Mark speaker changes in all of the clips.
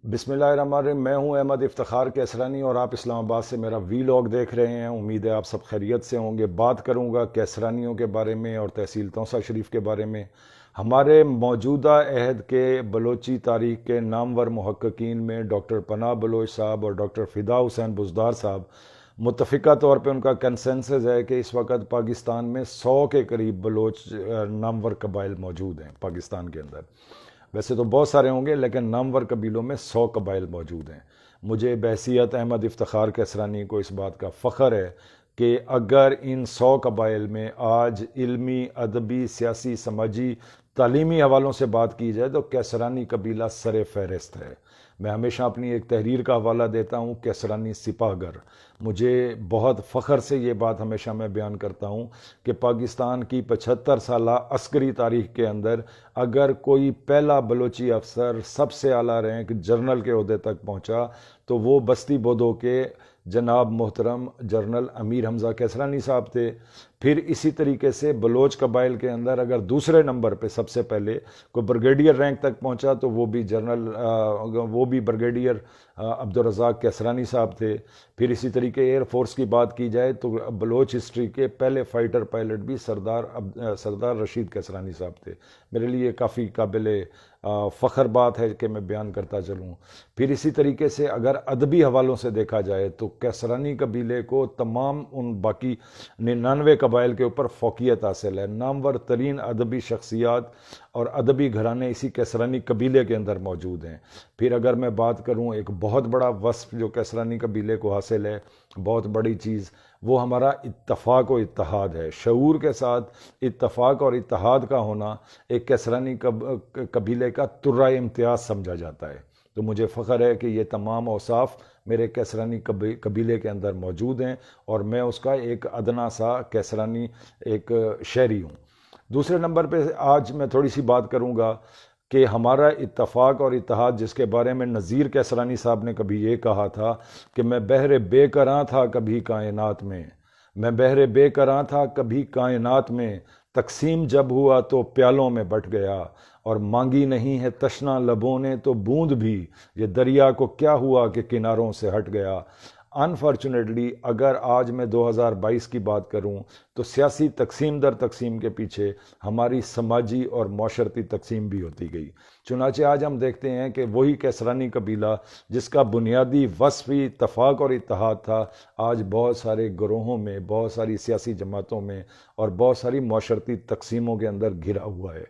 Speaker 1: बिस्मिल्लाहिर्रहमानिर्रहीम। मैं हूं अहमद इफ्तिखार कैसरानी और आप इस्लामाबाद से मेरा वीलॉग देख रहे हैं। उम्मीद है आप सब खैरियत से होंगे। बात करूंगा कैसरानियों के बारे में और तहसील तौसा शरीफ के बारे में। हमारे मौजूदा अहद के बलोची तारीख के नामवर मुहक्किकीन में डॉक्टर पनाह बलोच साहब और डॉक्टर फ़िदा हुसैन बुज़दार साहब मुतफ़िका तौर पे उनका कंसेंसस है कि इस वक्त पाकिस्तान में 100 के करीब बलोच नामवर कबाइल मौजूद हैं पाकिस्तान के अंदर। वैसे तो बहुत सारे होंगे लेकिन नामवर कबीलों में 100 कबाइल मौजूद हैं। मुझे बहसीत अहमद इफ्तिखार कैसरानी को इस बात का फ़ख्र है कि अगर इन 100 कबाइल में आज इल्मी, अदबी, सियासी, समाजी, तालीमी हवालों से बात की जाए तो कैसरानी कबीला सरे फहरिस्त है। मैं हमेशा अपनी एक तहरीर का हवाला देता हूँ, कैसरानी सिपाहगर। मुझे बहुत फ़ख्र से ये बात हमेशा मैं बयान करता हूँ कि पाकिस्तान की 75 साला अस्करी तारीख के अंदर अगर कोई पहला बलोची अफसर सबसे आला रैंक जनरल के ओहदे तक पहुँचा तो वो बस्ती बोदो के जनाब मोहतरम जनरल अमीर हमज़ा कैसरानी साहब थे। फिर इसी तरीके से बलोच कबाइल के अंदर अगर दूसरे नंबर पे सबसे पहले कोई ब्रिगेडियर रैंक तक पहुंचा तो वो भी ब्रिगेडियर अब्दुल रज़ाक कैसरानी साहब थे। फिर इसी तरीके एयर फोर्स की बात की जाए तो बलोच हिस्ट्री के पहले फाइटर पायलट भी सरदार रशीद कैसरानी साहब थे। मेरे लिए काफ़ी काबिल फ़ख्र बात है कि मैं बयान करता चलूँ। फिर इसी तरीके से अगर अदबी हवालों से देखा जाए तो कैसरानी कबीले को तमाम उन बाकी 99 कबाइल के ऊपर फ़ौक़ियत हासिल है। नामवर तरीन अदबी शख्सियात और अदबी घराने इसी कैसरानी कबीले के अंदर मौजूद हैं। फिर अगर मैं बात करूं एक बहुत बड़ा वस्फ़ जो कैसरानी कबीले को हासिल है, बहुत बड़ी चीज़, वो हमारा इत्तफ़ाक़ और इत्तेहाद है। शऊर के साथ इत्तफ़ाक़ और इत्तेहाद का होना एक कैसरानी कबीले का तुर्रा इम्तियाज़ समझा जाता है। तो मुझे फ़ख्र है कि ये तमाम औसाफ मेरे कैसरानी कबीले के अंदर मौजूद हैं और मैं उसका एक अदना सा कैसरानी एक शहरी हूँ। दूसरे नंबर पे आज मैं थोड़ी सी बात करूँगा कि हमारा इत्तफ़ाक़ और इत्तेहाद, जिसके बारे में नज़ीर कैसरानी साहब ने कभी ये कहा था कि मैं बहरे बेकरां था कभी कायनात में, मैं बहरे बेकरां था कभी कायनात में, तकसीम जब हुआ तो प्यालों में बट गया, और मांगी नहीं है तशना लबों ने तो बूंद भी, ये दरिया को क्या हुआ कि किनारों से हट गया। अनफॉर्चुनेटली अगर आज मैं 2022 की बात करूं तो सियासी तकसीम दर तकसीम के पीछे हमारी समाजी और माशरती तकसीम भी होती गई। चुनाचे आज हम देखते हैं कि वही कैसरानी कबीला जिसका बुनियादी वस्फ़ ही इत्तफ़ाक़ और इत्तेहाद था, आज बहुत सारे ग्रोहों में, बहुत सारी सियासी जमातों में और बहुत सारी माशरती तकसीमों के अंदर घिरा हुआ है।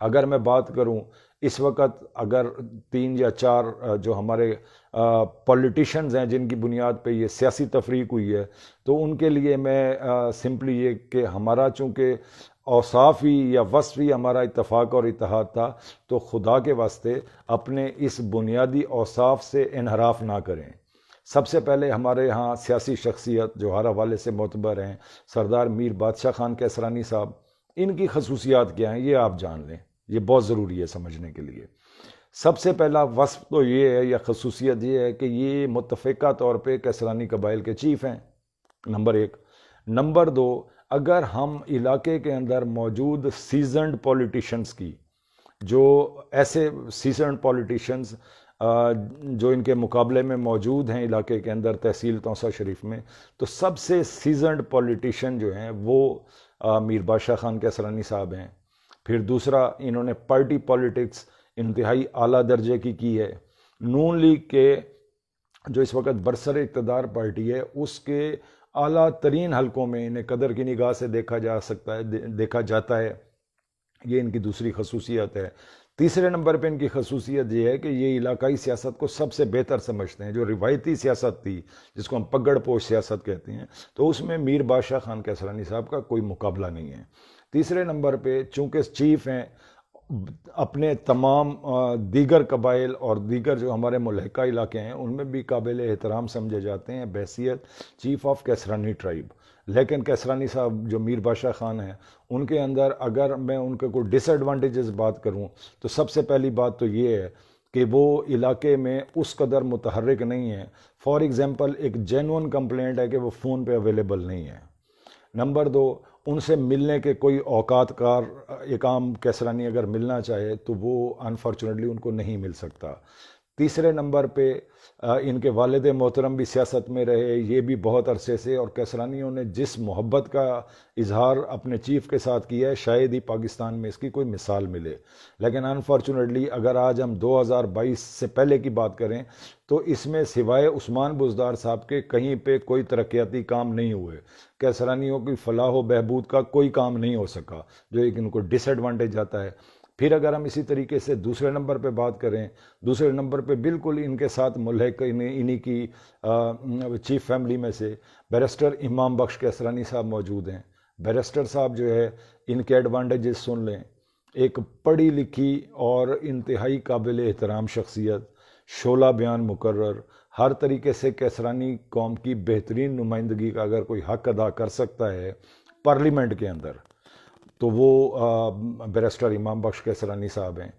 Speaker 1: अगर मैं बात करूं इस वक्त अगर 3 या 4 जो हमारे पॉलिटिशियंस हैं जिनकी बुनियाद पे ये सियासी तफरीक हुई है, तो उनके लिए मैं सिंपली ये कि हमारा चूँकि औसाफ ही या वस्फ़ ही हमारा इत्तफ़ाक़ और इत्तेहाद था, तो खुदा के वास्ते अपने इस बुनियादी औसाफ से इनहराफ ना करें। सबसे पहले हमारे यहाँ सियासी शख्सियत जो हर हवाले से मोतबर हैं, सरदार मीर बादशाह खान कैसरानी साहब, इनकी खसूसियात क्या हैं ये आप जान लें, ये बहुत ज़रूरी है समझने के लिए। सबसे पहला वस्फ़ तो ये है या खसूसियत ये है कि ये मुत्तफ़िका तौर पे कैसरानी कबाइल के चीफ़ हैं, नंबर 1। नंबर 2, अगर हम इलाके के अंदर मौजूद सीजनड पॉलिटिशियंस की, जो ऐसे सीजनड पॉलिटिशियंस जो इनके मुकाबले में मौजूद हैं इलाके के अंदर तहसील तौसा शरीफ में, तो सबसे सीजनड पॉलिटिशियन जो हैं वो मीर बादशाह खान कैसरानी साहब हैं। फिर दूसरा, इन्होंने पार्टी पॉलिटिक्स इंतहाई आला दर्जे की है। नून लीग के जो इस वक्त बरसर इक़्तिदार पार्टी है उसके आला तरीन हलकों में इन्हें कदर की निगाह से देखा जाता है। ये इनकी दूसरी खसूसियत है। तीसरे नंबर पे इनकी खसूसियत ये है कि ये इलाकाई सियासत को सबसे बेहतर समझते हैं। जो रिवायती सियासत थी जिसको हम पगड़ पोश सियासत कहते हैं, तो उसमें मीर बादशाह खान कैसरानी साहब का कोई मुकाबला नहीं है। तीसरे नंबर पे चूँकि चीफ़ हैं, अपने तमाम दीगर कबाइल और दीगर जो हमारे मुल्हिका इलाके हैं उनमें भी काबिल एहतराम समझे जाते हैं बहसीत चीफ़ ऑफ कैसरानी ट्राइब। लेकिन कैसरानी साहब जो मीर बादशाह खान हैं, उनके अंदर अगर मैं उनके कोई डिसएडवांटेजेस बात करूं तो सबसे पहली बात तो ये है कि वो इलाके में उस कदर मुतहर्रिक नहीं है। फॉर एग्ज़ाम्पल, एक जेन्युइन कंप्लेंट है कि वो फ़ोन पे अवेलेबल नहीं है। नंबर 2, उनसे मिलने के कोई औकात कार एक आम कैसरानी अगर मिलना चाहे तो वो अनफॉर्चुनेटली उनको नहीं मिल सकता। तीसरे नंबर पे इनके वालिद मोहतरम भी सियासत में रहे, ये भी बहुत अरसे से, और कैसरानियों ने जिस मोहब्बत का इजहार अपने चीफ के साथ किया है शायद ही पाकिस्तान में इसकी कोई मिसाल मिले। लेकिन अनफॉर्चुनेटली अगर आज हम 2022 से पहले की बात करें तो इसमें सिवाय उस्मान बुज़दार साहब के कहीं पे कोई तरक्याती काम नहीं हुए। कैसरानियों की फलाह व बहबूद का कोई काम नहीं हो सका, जो एक इनको डिसएडवांटेज आता है। फिर अगर हम इसी तरीके से दूसरे नंबर पे बात करें, दूसरे नंबर पे बिल्कुल इनके साथ मुल्हिक इन्हीं की चीफ फैमिली में से बैरिस्टर इमाम बख्श कैसरानी साहब मौजूद हैं। बैरिस्टर साहब जो है, इनके एडवांटेजेस सुन लें। एक पढ़ी लिखी और इंतहाई काबिल एहतराम शख्सियत, शोला बयान मुकर्रर, हर तरीके से कैसरानी कौम की बेहतरीन नुमाइंदगी का अगर कोई हक अदा कर सकता है पार्लियामेंट के अंदर तो वो बैरिस्टर इमाम बख्श कैसरानी साहब हैं।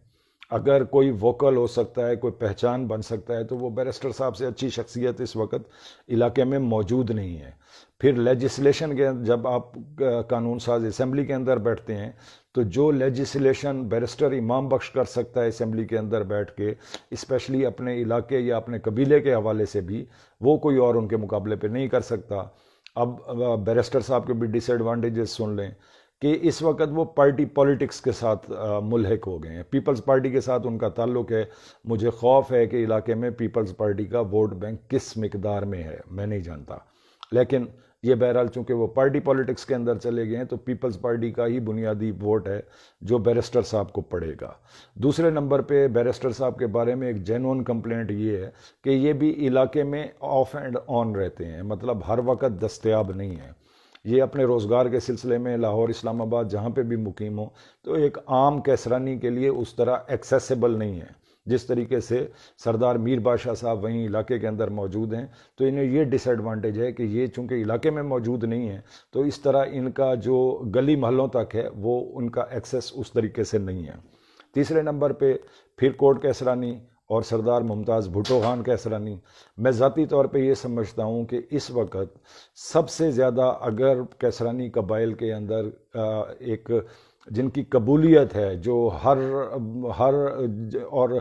Speaker 1: अगर कोई वोकल हो सकता है, कोई पहचान बन सकता है, तो वो बैरिस्टर साहब से अच्छी शख्सियत इस वक्त इलाके में मौजूद नहीं है। फिर लेजिस्लेशन के जब आप कानून साज असम्बली के अंदर बैठते हैं तो जो लेजिस्लेशन बैरिस्टर इमाम बख्श कर सकता है असम्बली के अंदर बैठ के, स्पेशली अपने इलाके या अपने कबीले के हवाले से भी, वो कोई और उनके मुकाबले पे नहीं कर सकता। अब बैरिस्टर साहब के भी डिसएडवांटेजेस सुन लें कि इस वक्त वो पार्टी पॉलिटिक्स के साथ मुल्हिक हो गए हैं। पीपल्स पार्टी के साथ उनका ताल्लुक है। मुझे खौफ है कि इलाके में पीपल्स पार्टी का वोट बैंक किस मिकदार में है मैं नहीं जानता, लेकिन ये बहरहाल चूंकि वो पार्टी पॉलिटिक्स के अंदर चले गए हैं तो पीपल्स पार्टी का ही बुनियादी वोट है जो बैरिस्टर साहब को पड़ेगा। दूसरे नंबर पे बैरिस्टर साहब के बारे में एक जेन्युइन कंप्लेंट ये है कि ये भी इलाके में ऑफ एंड ऑन रहते हैं, मतलब हर वक्त दस्तयाब नहीं है। ये अपने रोज़गार के सिलसिले में लाहौर, इस्लामाबाद जहाँ पे भी मुकीम हो तो एक आम कैसरानी के लिए उस तरह एक्सेसिबल नहीं है। जिस तरीके से सरदार मीर बादशाह साहब वहीं इलाके के अंदर मौजूद हैं तो इन्हें ये डिसएडवांटेज है कि ये चूंकि इलाके में मौजूद नहीं है तो इस तरह इनका जो गली महलों तक है वो उनका एक्सेस उस तरीके से नहीं है। तीसरे नंबर पे फिर कोट कैसरानी और सरदार मुमताज़ भुट्टो खान कैसरानी। मैं ज़ाती तौर पे ये समझता हूँ कि इस वक्त सबसे ज़्यादा अगर कैसरानी कबाइल के अंदर एक जिनकी कबूलियत है, जो हर और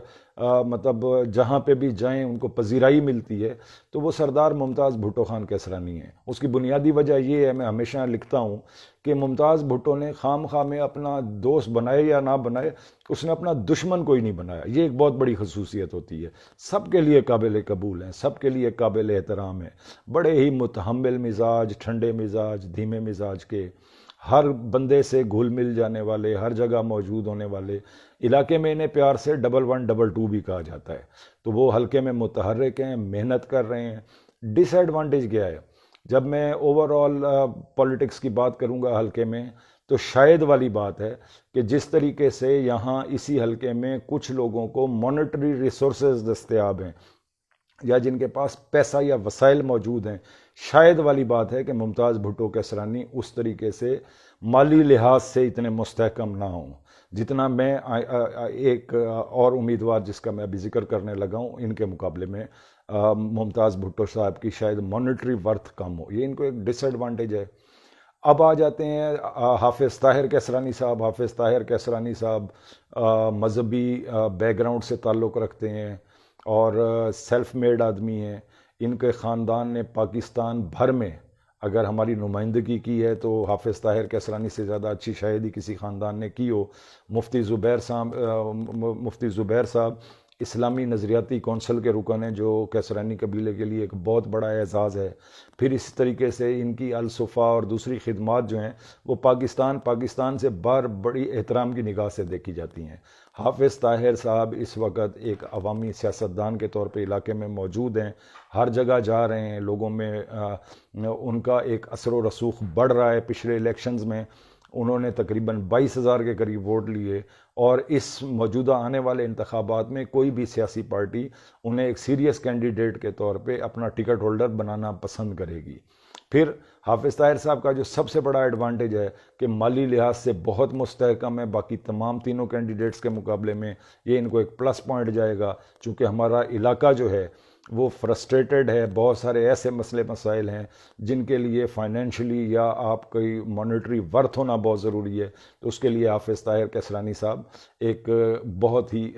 Speaker 1: मतलब जहाँ पे भी जाएं उनको पजीराई मिलती है, तो वो सरदार मुमताज़ भुट्टो खान कैसरानी है। उसकी बुनियादी वजह ये है, मैं हमेशा लिखता हूँ कि मुमताज़ भुट्टो ने खाम में अपना दोस्त बनाए या ना बनाए, उसने अपना दुश्मन कोई नहीं बनाया। ये एक बहुत बड़ी खसूसियत होती है। सबके लिए काबिल कबूल हैं, सबके लिए काबिल एहतराम है। बड़े ही मुतहम्मिल मिजाज, ठंडे मिजाज, धीमे मिजाज के, हर बंदे से घुल मिल जाने वाले, हर जगह मौजूद होने वाले। इलाके में इन्हें प्यार से 11 22 भी कहा जाता है। तो वो हल्के में मुतहर्रिक हैं, मेहनत कर रहे हैं। डिसएडवांटेज क्या है? जब मैं ओवरऑल पॉलिटिक्स की बात करूंगा हल्के में तो शायद वाली बात है कि जिस तरीके से यहाँ इसी हल्के में कुछ लोगों को मॉनेटरी रिसोर्सेज दस्तयाब हैं या जिनके पास पैसा या वसाइल मौजूद हैं, शायद वाली बात है कि मुमताज़ भुट्टो कैसरानी उस तरीके से माली लिहाज से इतने मुस्तहकम ना हों जितना मैं एक और उम्मीदवार जिसका मैं अभी जिक्र करने लगा हूँ इनके मुकाबले में मुमताज़ भुट्टो साहब की शायद मॉनेटरी वर्थ कम हो। ये इनको एक डिसएडवांटेज है। अब आ जाते हैं हाफिज़ ताहिर कैसरानी साहब। हाफिज़ ताहिर कैसरानी साहब मजहबी बैकग्राउंड से ताल्लुक़ रखते हैं और सेल्फ मेड आदमी हैं। इनके ख़ानदान ने पाकिस्तान भर में अगर हमारी नुमाइंदगी की है तो हाफिज़ ताहिर कैसरानी से ज़्यादा अच्छी शायद ही किसी ख़ानदान ने की हो। मुफ्ती ज़ुबैर साहब इस्लामी नज़रियाती कौंसल के रुकन हैं, जो कैसरानी कबीले के लिए एक बहुत बड़ा एजाज़ है। फिर इस तरीके से इनकी अलसुफ़ा और दूसरी खिदमात जो हैं वो पाकिस्तान से बार बड़ी एहतराम की निगाह से देखी जाती हैं। हाफिज़ ताहिर साहब इस वक्त एक अवामी सियासतदान के तौर पे इलाके में मौजूद हैं, हर जगह जा रहे हैं, लोगों में उनका एक असर व रसूख बढ़ रहा है। पिछले इलेक्शंस में उन्होंने तकरीबन 22,000 के करीब वोट लिए और इस मौजूदा आने वाले इंतखाबात में कोई भी सियासी पार्टी उन्हें एक सीरियस कैंडिडेट के तौर पे अपना टिकट होल्डर बनाना पसंद करेगी। फिर हाफिज़ ताहिर साहब का जो सबसे बड़ा एडवांटेज है कि माली लिहाज से बहुत मुस्तहकम है, बाकी तमाम तीनों कैंडिडेट्स के मुकाबले में ये इनको एक प्लस पॉइंट जाएगा। चूँकि हमारा इलाका जो है وہ فرسٹریٹڈ ہے، بہت سارے ایسے مسئلے مسائل ہیں جن کے لیے فائنینشلی یا آپ کی مانیٹری ورتھ ہونا بہت ضروری ہے، تو اس کے لیے حافظ طاہر کیسرانی صاحب ایک بہت ہی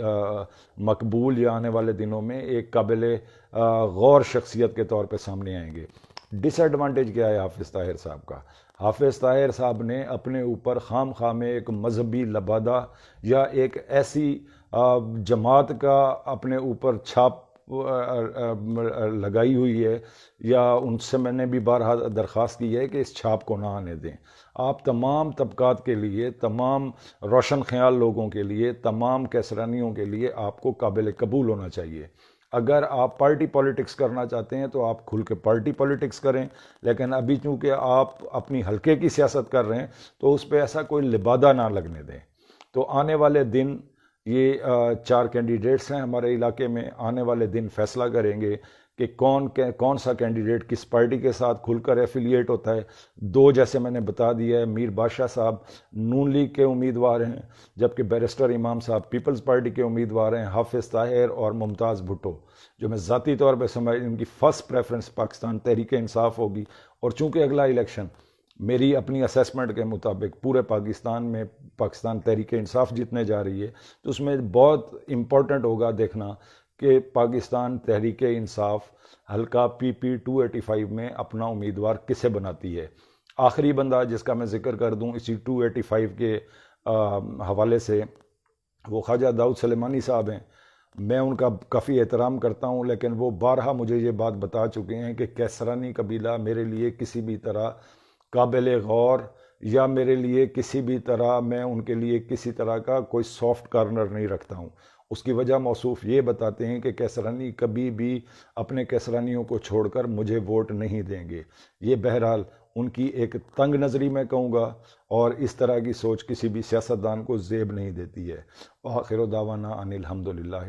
Speaker 1: مقبول یا آنے والے دنوں میں ایک قابل غور شخصیت کے طور پہ سامنے آئیں گے۔ ڈس ایڈوانٹیج کیا ہے حافظ طاہر صاحب کا؟ حافظ طاہر صاحب نے اپنے اوپر خام خواہ میں ایک مذہبی لبادہ یا ایک ایسی جماعت کا اپنے اوپر چھاپ لگائی ہوئی ہے، یا ان سے میں نے بھی بارہا درخواست کی ہے کہ اس چھاپ کو نہ آنے دیں۔ آپ تمام طبقات کے لیے، تمام روشن خیال لوگوں کے لیے، تمام کیسرانیوں کے لیے آپ کو قابل قبول ہونا چاہیے۔ اگر آپ پارٹی پالیٹکس کرنا چاہتے ہیں تو آپ کھل کے پارٹی پالیٹکس کریں، لیکن ابھی چونکہ آپ اپنی حلقے کی سیاست کر رہے ہیں تو اس پہ ایسا کوئی لبادہ نہ لگنے دیں۔ تو آنے والے دن یہ 4 کینڈیڈیٹس ہیں ہمارے علاقے میں، آنے والے دن فیصلہ کریں گے کہ کون سا کینڈیڈیٹ کس پارٹی کے ساتھ کھل کر ایفیلیٹ ہوتا ہے۔ 2 جیسے میں نے بتا دیا ہے، میر بادشاہ صاحب نون لیگ کے امیدوار ہیں، جبکہ بیرسٹر امام صاحب پیپلز پارٹی کے امیدوار ہیں، حافظ طاہر اور ممتاز بھٹو، جو میں ذاتی طور پہ سمجھ ان کی فرسٹ پریفرنس پاکستان تحریک انصاف ہوگی۔ اور چونکہ اگلا الیکشن میری اپنی اسیسمنٹ کے مطابق پورے پاکستان میں پاکستان تحریک انصاف جیتنے جا رہی ہے، تو اس میں بہت امپورٹنٹ ہوگا دیکھنا کہ پاکستان تحریک انصاف حلقہ پی پی 285 میں اپنا امیدوار کسے بناتی ہے۔ آخری بندہ جس کا میں ذکر کر دوں اسی 285 کے حوالے سے، وہ خواجہ داؤد سلیمانی صاحب ہیں۔ میں ان کا کافی احترام کرتا ہوں، لیکن وہ بارہا مجھے یہ بات بتا چکے ہیں کہ کیسرانی قبیلہ میرے لیے کسی بھی طرح قابل غور، یا میرے لیے کسی بھی طرح میں ان کے لیے کسی طرح کا کوئی سافٹ کارنر نہیں رکھتا ہوں۔ اس کی وجہ موصوف یہ بتاتے ہیں کہ کیسرانی کبھی بھی اپنے کیسرانیوں کو چھوڑ کر مجھے ووٹ نہیں دیں گے۔ یہ بہرحال ان کی ایک تنگ نظری میں کہوں گا، اور اس طرح کی سوچ کسی بھی سیاستدان کو زیب نہیں دیتی ہے۔ وآخر دعوانا ان الحمدللہ۔